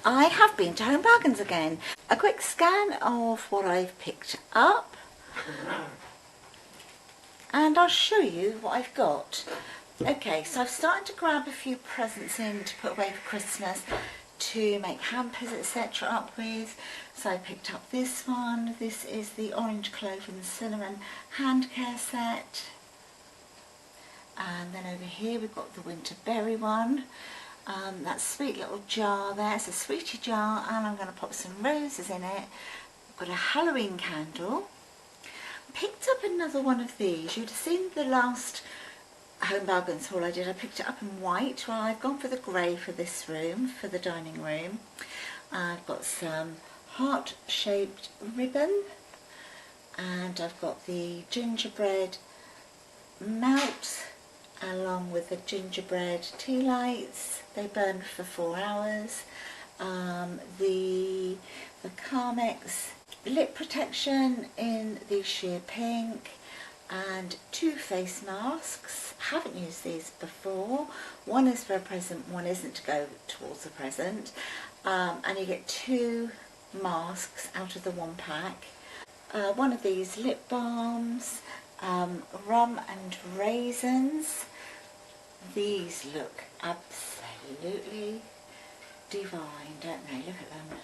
I have been to Home Bargains again. A quick scan of what I've picked up and I'll show you what I've got. Okay, so I've started to grab a few presents in to put away for Christmas, to make hampers etc. up with. So I picked up this one. This is the orange clove and cinnamon hand care set. And then over here we've got the winter berry one. That sweet little jar there, it's a sweetie jar, and I'm going to pop some roses in it. I've got a Halloween candle. Picked up another one of these. You'd have seen the last Home Bargains haul I did. I picked it up in white. Well, I've gone for the grey for this room, for the dining room. I've got some heart-shaped ribbon, and I've got the gingerbread melt along with the gingerbread tea lights. They burn for 4 hours. The Carmex lip protection in the sheer pink, and 2 face masks. Haven't used these before. One is for a present, one isn't to go towards a present. And you get 2 masks out of the 1 pack. One of these lip balms, rum and raisins. These look absolutely divine, don't they? Look at them.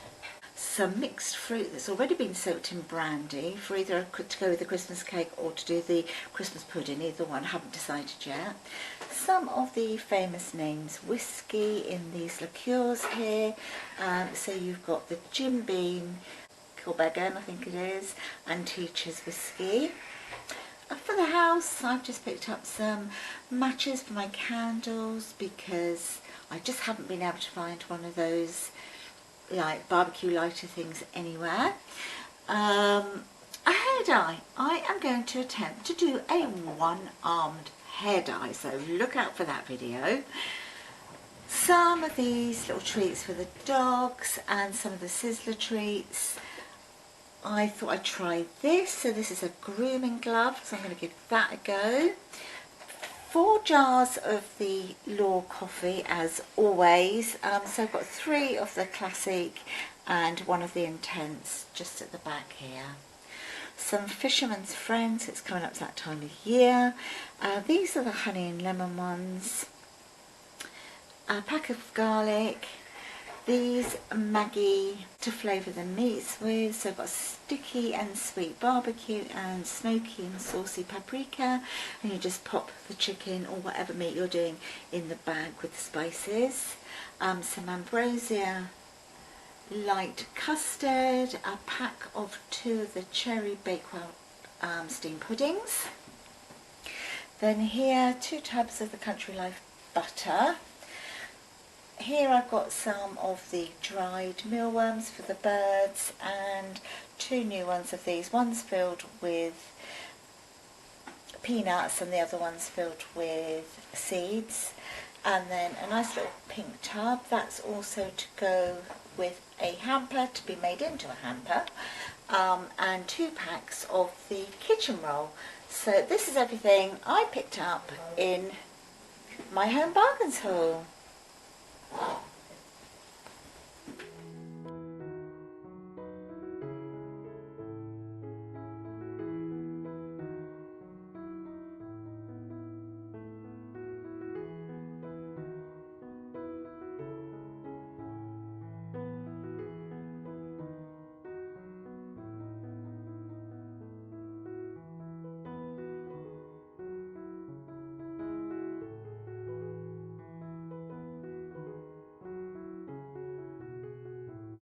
Some mixed fruit that's already been soaked in brandy for either to go with the Christmas cake or to do the Christmas pudding, either one, haven't decided yet. Some of the famous names whiskey in these liqueurs here. So you've got the Jim Beam, Kilbeggan I think it is, and Teacher's whiskey. For the house, I've just picked up some matches for my candles because I just haven't been able to find one of those like barbecue lighter things anywhere. A hair dye. I am going to attempt to do a one-armed hair dye, so look out for that video. Some of these little treats for the dogs and some of the Sizzler treats. I thought I'd try this. So this is a grooming glove, so I'm going to give that a go. 4 jars of the Law coffee as always. So I've got 3 of the classic and 1 of the intense just at the back here. Some Fisherman's Friends, it's coming up to that time of year. These are the honey and lemon ones. A pack of garlic. These Maggi to flavour the meats with, so I've got sticky and sweet barbecue and smoky and saucy paprika, and you just pop the chicken or whatever meat you're doing in the bag with the spices. Some ambrosia light custard, a pack of 2 of the cherry bakewell steam puddings. Then here 2 tubs of the Country Life butter. Here I've got some of the dried mealworms for the birds and 2 new ones of these. One's filled with peanuts and the other one's filled with seeds. And then a nice little pink tub. That's also to go with a hamper, to be made into a hamper. And 2 packs of the kitchen roll. So this is everything I picked up in my Home Bargains haul.